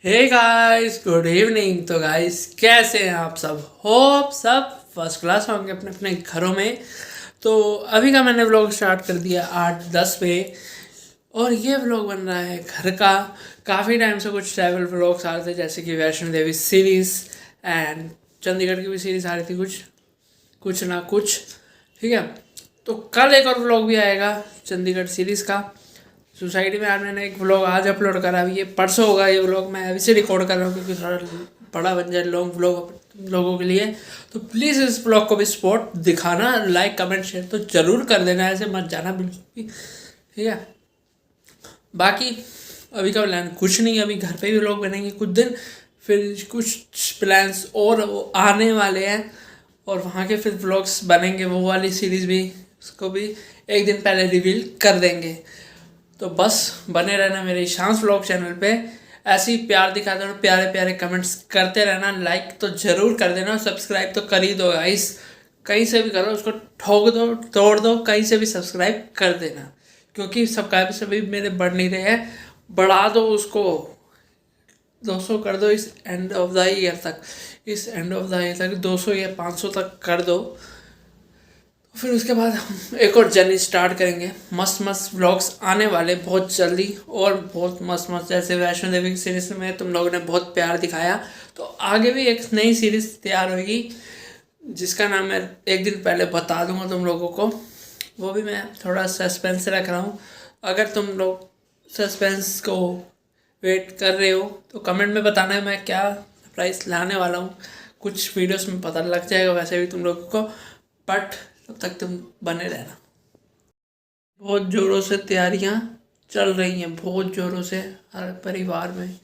हे guys, good evening. तो guys, कैसे हैं आप सब? होप सब फर्स्ट क्लास होंगे अपने अपने घरों में। तो अभी का मैंने व्लॉग स्टार्ट कर दिया 8-10 पे, और ये व्लॉग बन रहा है घर का। काफ़ी टाइम से कुछ ट्रैवल व्लॉग्स आ रहे थे, जैसे कि वैष्णो देवी सीरीज़ एंड चंडीगढ़ की भी सीरीज़ आ रही थी, कुछ कुछ ना कुछ। ठीक है, तो कल एक और व्लॉग भी आएगा चंडीगढ़ सीरीज़ का। सोसाइटी में आज मैंने एक व्लॉग आज अपलोड करा, अभी ये परसों होगा। ये व्लॉग मैं अभी से रिकॉर्ड कर रहा हूँ क्योंकि थोड़ा बड़ा बन जाए लॉन्ग व्लॉग लोगों के लिए। तो प्लीज़ इस व्लॉग को भी सपोर्ट दिखाना, लाइक कमेंट शेयर तो ज़रूर कर देना, ऐसे मत जाना बिल्कुल भी। ठीक है, बाकी अभी का प्लान कुछ नहीं, अभी घर पे भी व्लॉग बनेंगे कुछ दिन, फिर कुछ प्लान्स और वो आने वाले हैं, और वहाँ के फिर व्लॉग्स बनेंगे। वो वाली सीरीज़ भी, उसको भी एक दिन पहले रिवील कर देंगे। तो बस बने रहना मेरे ईशांस व्लॉग चैनल पे, ऐसे ही प्यार दिखाते रहो, प्यारे प्यारे कमेंट्स करते रहना, लाइक तो ज़रूर कर देना और सब्सक्राइब तो कर ही दो गाइस। कहीं से भी करो, उसको ठोक दो तोड़ दो, कहीं से भी सब्सक्राइब कर देना, क्योंकि सब्सक्राइब से भी मेरे बढ़ नहीं रहे हैं। बढ़ा दो उसको, 200 कर दो इस एंड ऑफ द ईयर तक, इस एंड ऑफ द ईयर तक 200 या 500 तक कर दो। फिर उसके बाद हम एक और जर्नी स्टार्ट करेंगे। मस्त मस्त व्लॉग्स आने वाले बहुत जल्दी, और बहुत मस्त मस्त, जैसे वैष्णो देवी की सीरीज़ में तुम लोगों ने बहुत प्यार दिखाया, तो आगे भी एक नई सीरीज़ तैयार होगी जिसका नाम मैं एक दिन पहले बता दूंगा तुम लोगों को। वो भी मैं थोड़ा सस्पेंस रख रहा हूँ। अगर तुम लोग सस्पेंस को वेट कर रहे हो तो कमेंट में बताना है मैं क्या सरप्राइज लाने वाला हूँ। कुछ वीडियोस में पता लग जाएगा वैसे भी तुम लोगों को, बट तब तक तुम बने रहना। बहुत ज़ोरों से तैयारियां चल रही हैं, बहुत ज़ोरों से, हर परिवार में,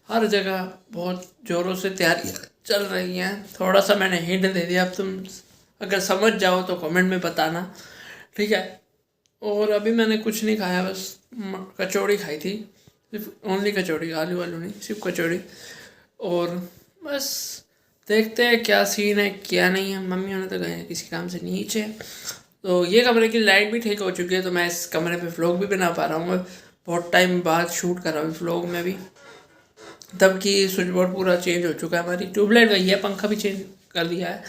हर जगह बहुत ज़ोरों से तैयारियां चल रही हैं। थोड़ा सा मैंने हिंट दे दिया, अब तुम अगर समझ जाओ तो कमेंट में बताना। ठीक है, और अभी मैंने कुछ नहीं खाया, बस कचौड़ी खाई थी, सिर्फ ओनली कचौड़ी, आलू वालू नहीं, सिर्फ कचौड़ी। और बस देखते हैं क्या सीन है क्या नहीं है। मम्मी होने तो गए हैं किसी काम से नीचे। तो ये कमरे की लाइट भी ठीक हो चुकी है, तो मैं इस कमरे पे व्लॉग भी बना पा रहा हूँ। बहुत टाइम बाद शूट कर रहा हूँ व्लॉग में भी, तब कि स्विच बोर्ड पूरा चेंज हो चुका है, हमारी ट्यूबलाइट गई है, पंखा भी चेंज कर दिया है।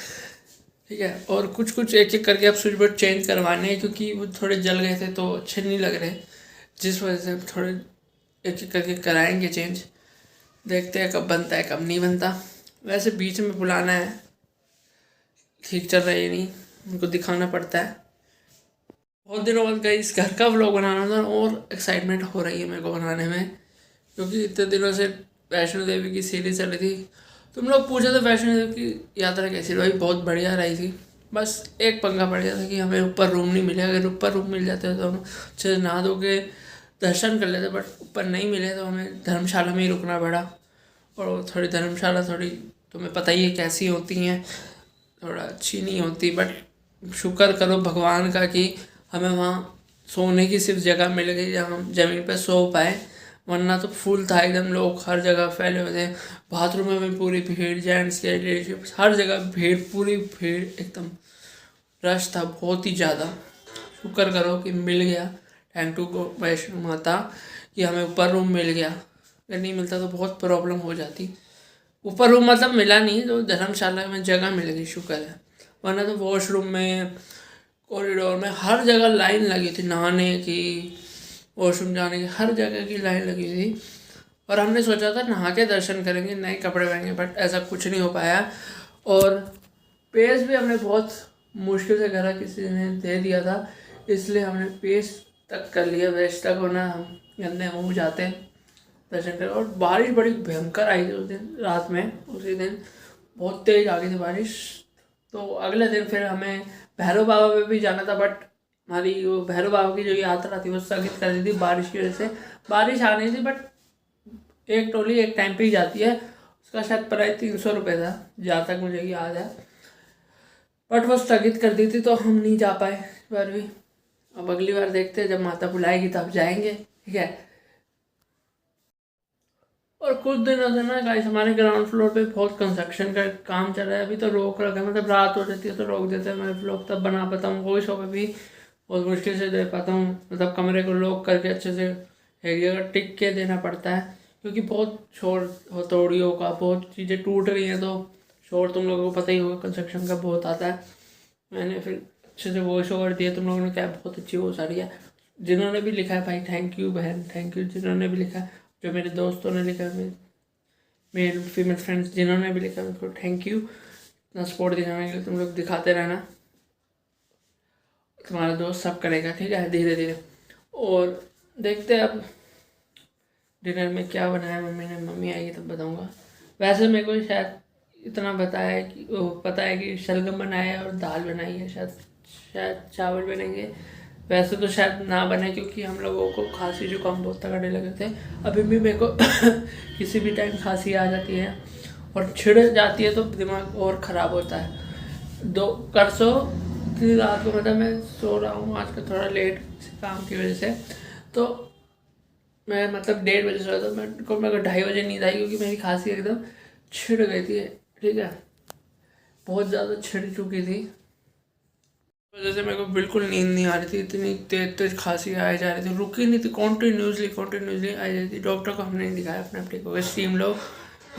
ठीक है, और कुछ कुछ एक एक करके अब स्विच बोर्ड चेंज करवाने हैं, क्योंकि वो थोड़े जल गए थे तो अच्छे नहीं लग रहे, जिस वजह से थोड़े एक एक करके कराएंगे चेंज। देखते हैं कब बनता है कब नहीं बनता। वैसे बीच में बुलाना है, ठीक चल रहा है ये नहीं, उनको दिखाना पड़ता है। बहुत दिनों बाद गई इस घर का व्लॉग बनाना था, और एक्साइटमेंट हो रही है मेरे को बनाने में, क्योंकि इतने दिनों से वैष्णो देवी की सीरीज चल रही थी। तुम लोग पूछे थे वैष्णो देवी की यात्रा कैसी रही? बहुत बढ़िया रही थी, बस एक पंगा पड़ गया था कि हमें ऊपर रूम नहीं मिले। अगर ऊपर रूम मिल जाते तो हम अच्छे से नहा धो के दर्शन कर लेते, बट ऊपर नहीं मिले तो हमें धर्मशाला में ही रुकना पड़ा। और थोड़ी धर्मशाला थोड़ी तुम्हें पता ही है कैसी होती हैं, थोड़ा अच्छी नहीं होती, बट शुक्र करो भगवान का कि हमें वहाँ सोने की सिर्फ जगह मिल गई जहाँ हम ज़मीन पर सो पाए, वरना तो फुल था एकदम, लोग हर जगह फैले हुए थे। बाथरूम में भी पूरी भीड़, जेंट्स के लेडीज हर जगह भीड़, पूरी भीड़ एकदम रश था बहुत ही ज़्यादा। शुक्र करो कि मिल गया, थैंक टू को वैष्णो माता कि हमें ऊपर रूम मिल गया। अगर नहीं मिलता तो बहुत प्रॉब्लम हो जाती। ऊपर रूम मतलब मिला नहीं, तो धर्मशाला में जगह मिल गई, शुक्र है। वरना तो वॉशरूम में, कॉरिडोर में, हर जगह लाइन लगी थी, नहाने की, वॉशरूम जाने की, हर जगह की लाइन लगी थी। और हमने सोचा था नहा के दर्शन करेंगे, नए कपड़े पहनेंगे, बट ऐसा कुछ नहीं हो पाया। और पेस भी हमने बहुत मुश्किल से करा, किसी ने दे दिया था, इसलिए हमने पेस तक कर लिया। वेस्ट तक होना हम गंदे हो जाते हैं दर्शन कर। और बारिश बड़ी भयंकर आई थी उस दिन रात में, उसी दिन बहुत तेज़ आ गई थी बारिश। तो अगले दिन फिर हमें भैरव बाबा पे भी जाना था, बट हमारी वो भैरव बाबा की जो यात्रा थी वो स्थगित कर दी थी बारिश की वजह से। बारिश आ रही थी, बट एक टोली एक टाइम पे ही जाती है, उसका शायद प्राइस 300 रुपये था जहाँ तक मुझे याद है, बट वो स्थगित कर दी थी तो हम नहीं जा पाए इस बार भी। अब अगली बार देखते हैं, जब माता बुलाएगी तब जाएंगे। ठीक है, और कुछ दिनों से ना गाइस हमारे ग्राउंड फ्लोर पे बहुत कंस्ट्रक्शन का काम चल रहा है। अभी तो रोक रखा है, मतलब रात हो जाती है तो रोक देते हैं। मैं व्लॉग तब बना पाता हूँ, वॉइस ओवर भी बहुत मुश्किल से दे पाता हूँ, मतलब कमरे को लॉक करके अच्छे से एरिया का टिक के देना पड़ता है, क्योंकि बहुत शोर हथौड़ियों का, बहुत चीज़ें टूट रही हैं, तो शोर तुम लोगों को पता ही होगा कंस्ट्रक्शन का बहुत आता है। मैंने फिर अच्छे से वॉइस ओवर दिया, तुम लोगों ने क्या बहुत अच्छी वॉइस आ रही है। जिन्होंने भी लिखा है भाई थैंक यू बहन, थैंक यू जिन्होंने भी लिखा है, जो मेरे दोस्तों ने लिखा है, मेल फीमेल फ्रेंड्स जिन्होंने भी लिखा उनको थैंक यू। इतना सपोर्ट दिखाने के लिए तुम लोग दिखाते रहना, तुम्हारा दोस्त सब करेगा, ठीक है, धीरे धीरे। और देखते हैं अब डिनर में क्या बनाया मम्मी ने, मम्मी आएगी तब बताऊंगा। वैसे मेरे को शायद इतना बताया है कि वो पता है कि शलगम बनाया है और दाल बनाई है, शायद शायद चावल बनेंगे। वैसे तो शायद ना बने क्योंकि हम लोगों को खांसी जुकाम बहुत तगड़े लगे थे। अभी भी मेरे को किसी भी टाइम खांसी आ जाती है और छिड़ जाती है तो दिमाग और ख़राब होता है। परसों इतनी रात को मतलब मैं सो रहा हूँ आज का थोड़ा लेट काम की वजह से, तो मैं मतलब 1:30 बजे सोया था। मेरे को 2:30 बजे नींद आई क्योंकि मेरी खांसी एकदम छिड़ गई थी, ठीक है, बहुत ज़्यादा छिड़ चुकी थी। वजह से मेरे को बिल्कुल नींद नहीं आ रही थी, इतनी तेज तेज खांसी आई जा रही थी, रुकी नहीं थी, कॉन्टीन्यूसली आई जा रही थी। डॉक्टर को हमने नहीं दिखाया, अपने आप ठीक हो गया। स्टीम लो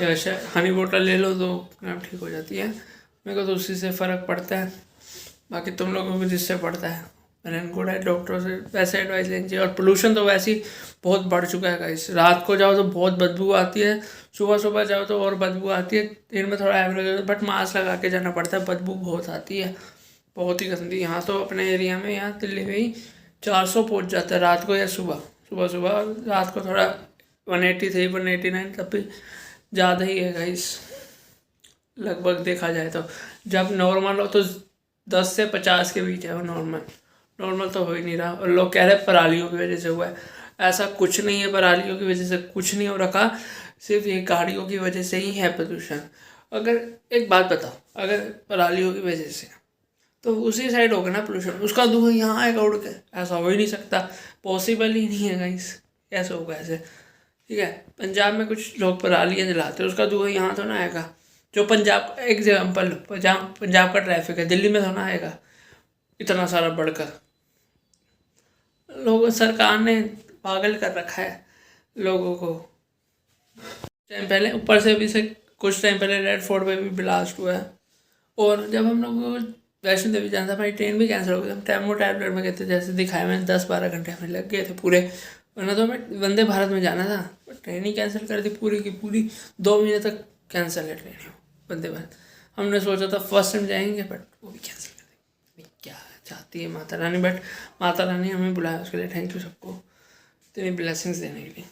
या हनी वाटर ले लो तो अपने आप ठीक हो जाती है। मेरे को तो उसी से फ़र्क पड़ता है, बाकी तुम लोगों को जिससे पड़ता है मैंने गुड है, डॉक्टरों से वैसे एडवाइस लेनी चाहिए। और पोल्यूशन तो वैसे ही बहुत बढ़ चुका है गाइस। रात को जाओ तो बहुत बदबू आती है, सुबह सुबह जाओ तो और बदबू आती है, दिन में थोड़ा एवरेज, बट मास्क लगा के जाना पड़ता है, बदबू बहुत आती है, बहुत ही गंदी। यहाँ तो अपने एरिया में, यहाँ दिल्ली में ही 400 पहुँच जाता है रात को या सुबह सुबह सुबह। रात को थोड़ा 183 189, तब भी ज़्यादा ही है गाइस लगभग देखा जाए तो। जब नॉर्मल हो तो 10 से 50 के बीच है वो नॉर्मल तो हो ही नहीं रहा। और लोग कह रहे हैं परालियों की वजह से हुआ है, ऐसा कुछ नहीं है, परालियों की वजह से कुछ नहीं हो रखा, सिर्फ ये गाड़ियों की वजह से ही है प्रदूषण। अगर एक बात बताओ, अगर परालियों की वजह से तो उसी साइड होगा ना पोल्यूशन, उसका धुआं यहाँ आएगा उड़ के, ऐसा हो ही नहीं सकता, पॉसिबल ही नहीं है गाइस, कैसे होगा ऐसे, ठीक है। पंजाब में कुछ लोग परालियाँ जलाते हैं, उसका धुआं यहाँ तो ना आएगा। जो पंजाब, एग्जाम्पल पंजाब का ट्रैफिक है, दिल्ली में तो ना आएगा इतना सारा बढ़कर। लोगों, सरकार ने पागल कर रखा है लोगों को। टाइम पहले ऊपर से भी से कुछ टाइम पहले रेड फोर्ट पे भी ब्लास्ट हुआ है। और जब हम लोग को वैष्णो देवी जाना था, भाई ट्रेन भी कैंसिल हो गई, हम टेमो टैबलेट में गए थे, जैसे दिखाया मैंने 10-12 घंटे हमें लग गए थे पूरे, वरना तो हमें वंदे भारत में जाना था, ट्रेन ही कैंसिल कर दी पूरी की पूरी। 2 महीने तक कैंसिल है ट्रेन वंदे भारत। हमने सोचा था फर्स्ट टाइम जाएंगे, बट वो भी कैंसिल कर दी। क्या चाहती है माता रानी, बट माता रानी हमें बुलाया, उसके लिए थैंक यू सबको इतनी ब्लेसिंग्स देने के लिए।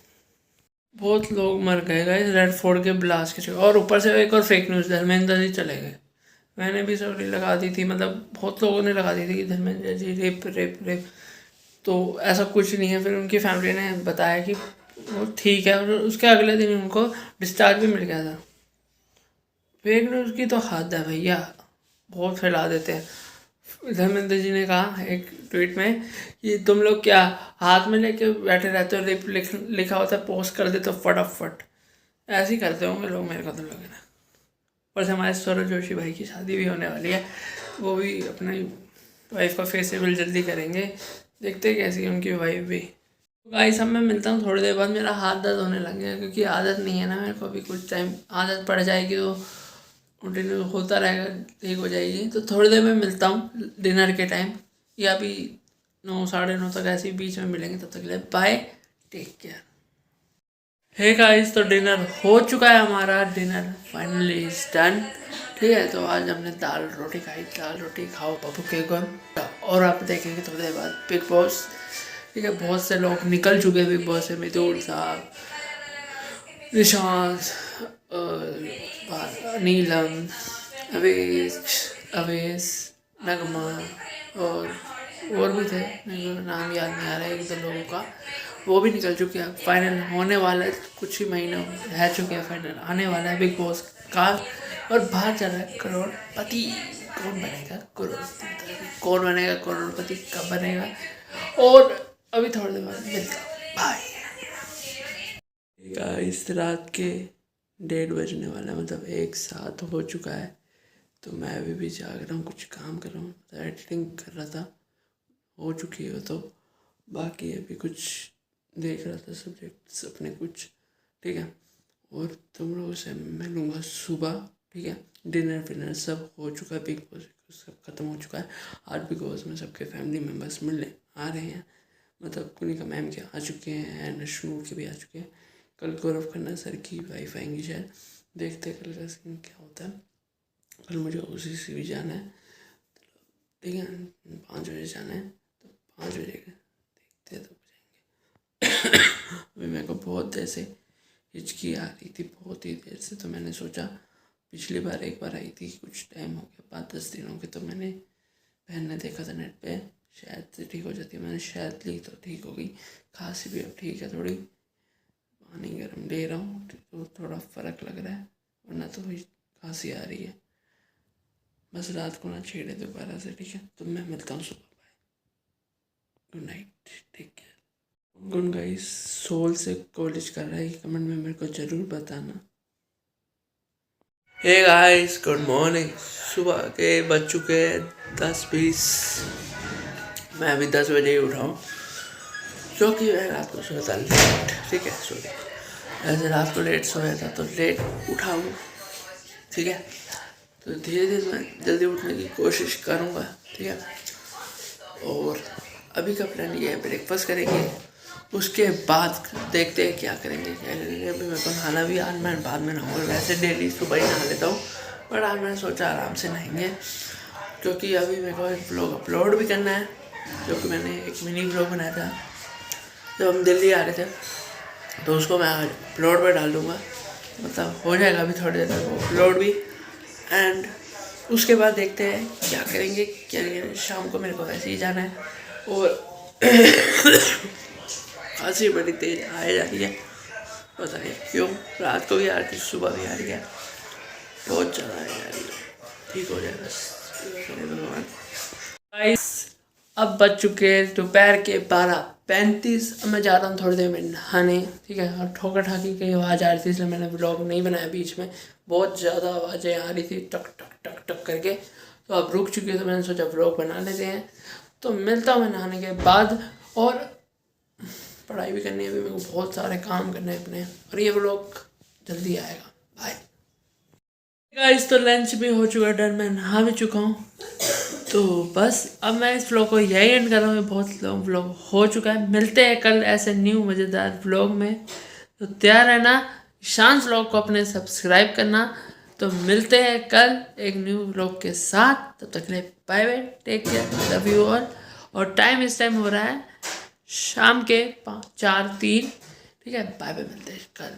बहुत लोग मर गए गाइस रेड फोर्ट के ब्लास्ट के चक्कर। और ऊपर से एक और फेक न्यूज़, धर्मेंद्र जी चले गए। मैंने भी स्टोरी लगा दी थी, मतलब बहुत लोगों ने लगा दी थी कि Dharmendra ji rape rape rape, तो ऐसा कुछ नहीं है। फिर उनकी फैमिली ने बताया कि वो ठीक है, और उसके अगले दिन उनको डिस्चार्ज भी मिल गया था। फेक न्यूज़ की तो हद है भैया, बहुत फैला देते हैं। धर्मेंद्र जी ने कहा एक ट्वीट में कि तुम लोग क्या हाथ में लेके बैठे रहते हो, रेप लिखा होता है पोस्ट कर देते हो फटाफट, ऐसे ही करते होंगे लोग, मेरे को तो लग रहा है। पर से हमारे सौरभ जोशी भाई की शादी भी होने वाली है, वो भी अपनी वाइफ का फेस्टिवल जल्दी करेंगे, देखते हैं कैसी है उनकी वाइफ भी। गाइस अब मैं मिलता हूँ थोड़ी देर बाद, मेरा हाथ दर्द होने लग गया क्योंकि आदत नहीं है ना मेरे को, अभी कुछ टाइम आदत पड़ जाएगी तो कंटिन्यू होता रहेगा, ठीक हो जाएगी। तो थोड़ी देर में मिलता हूँ डिनर के टाइम, या अभी 9 9:30 तक ऐसे ही बीच में मिलेंगे, तब तक के लिए bye, take care. Hey guys, तो डिनर हो चुका है हमारा, डिनर फाइनली इज डन, ठीक है। तो आज हमने दाल रोटी खाई, दाल रोटी खाओ पप्पू के घर। और आप देखेंगे थोड़ी देर बाद बिग बॉस, ठीक है। बहुत से लोग निकल चुके हैं बिग बॉस से, मितुल साहब, निशांत, नीलम, अवेश, नगमा और भी थे, मेरे को नाम याद नहीं आ रहा है एक दो लोगों का, वो भी निकल चुके हैं। फाइनल होने वाला है, कुछ ही महीने रह चुके हैं, फाइनल आने वाला है बिग बॉस का। और बाहर चल रहा है करोड़पति, कौन बनेगा करोड़पति, कौन बनेगा करोड़पति, कब बनेगा। और अभी थोड़ी देर बाद मिलता हूँ, बाय। इस रात के 1:30 बजने वाला है, मतलब 1:07 हो चुका है। तो मैं अभी भी जाग रहा हूँ, कुछ काम कर रहा हूँ, एडिटिंग कर रहा था, हो चुकी हो तो। बाकी अभी कुछ देख रहा था सब्जेक्ट्स अपने कुछ, ठीक है। और तुम लोगों से मिलूँगा सुबह, ठीक है। डिनर विनर सब हो चुका है, बिग बॉस सब खत्म हो चुका है। आज बिग बॉस में सबके फैमिली मेम्बर्स मिलने आ रहे हैं, मतलब कुनिका मैम के आ चुके हैं एंड शनूर के भी आ चुके हैं। कल गौरव खन्ना सर की वाइफ आएंगी शायद, देखते हैं कल का सीन क्या होता है। कल मुझे उसी से भी जाना है, ठीक है। 5 बजे जाना है, तो 5 बजे देखते हैं, तो जाएंगे। अभी मेरे को बहुत देर से हिचकी आ रही थी, बहुत ही देर से, तो मैंने सोचा पिछली बार एक बार आई थी, कुछ टाइम हो गया, 5-10 दिन हो गए, तो मैंने बहन ने देखा था नेट पे, शायद से ठीक हो जाती है। मैंने शायद ली तो ठीक हो गई। खांसी भी अब ठीक है, थोड़ी पानी गर्म ले रहा हूँ तो थोड़ा फ़र्क लग रहा है, वरना तो वही खांसी आ रही है। बस रात को ना छेड़े दोबारा से, ठीक है। तो मैं मिलता हूँ सुबह, bye, good night, take care. Good guys, सोल से कॉलेज कर रहा है, कमेंट में मेरे को ज़रूर बताना। Hey guys, good morning. सुबह के बज चुके 10:20। मैं अभी 10 बजे ही उठा हूँ, क्योंकि मैं रात को सोया था लेट, ठीक है। सॉरी, ऐसे रात को लेट सोया था तो लेट उठा हूँ, ठीक है। तो धीरे धीरे मैं जल्दी उठने की कोशिश करूँगा, ठीक है। और अभी का प्लान ये है, ब्रेकफास्ट करेंगे, उसके बाद देखते हैं क्या करेंगे क्या करेंगे। अभी मेरे को नहाना भी, आज मैं बाद में नहाऊंगा, वैसे डेली सुबह ही नहा लेता हूँ, पर आज मैंने सोचा आराम से नहाएंगे, क्योंकि अभी मेरे को एक व्लॉग अपलोड भी करना है, क्योंकि मैंने एक मिनी व्लॉग बनाया था जब हम दिल्ली आ रहे थे, तो उसको मैं आज अपलोड पर डाल दूँगा, मतलब हो जाएगा अभी थोड़ी देर तक अपलोड भी। एंड उसके बाद देखते हैं क्या करेंगे क्या नहीं। शाम को मेरे को वैसे ही जाना है, और खांसी बड़ी तेज आए जा रही है, पता नहीं क्यों, रात को भी आ रही थी, सुबह भी आ रही है, बहुत ज़्यादा आए जा रही है। ठीक हो जाए बस। गाइस, अब बज चुके दोपहर के 12:35। अब मैं जा रहा हूँ थोड़ी देर में नहाने, ठीक है। और ठोका ठाकी की आवाज़ आ रही थी, इसलिए मैंने व्लॉग नहीं बनाया बीच में, बहुत ज़्यादा आवाज़ें आ रही थी टक टक टक टक करके, तो अब रुक चुकी है, तो मैंने सोचा व्लॉग बना लेते हैं। तो मिलता हूँ मैं नहाने के बाद, और पढ़ाई भी करनी है, अभी मेरे को बहुत सारे काम करने हैं अपने, और ये व्लॉग जल्दी आएगा। बाय गाइस, तो लंच भी हो चुका है डन, मैं नहा भी चुका हूँ, तो बस अब मैं इस व्लॉग को यही एंड कर रहा हूँ। बहुत लॉन्ग व्लॉग हो चुका है, मिलते हैं कल ऐसे न्यू मज़ेदार व्लॉग में, तो तैयार रहना। ईशान व्लॉग को अपने सब्सक्राइब करना, तो मिलते हैं कल एक न्यू व्लॉग के साथ। तब तक के लिए bye bye, take care, love you all. और टाइम इस टाइम हो रहा है शाम के 4:03, ठीक है। बाय बाय, मिलते हैं कल।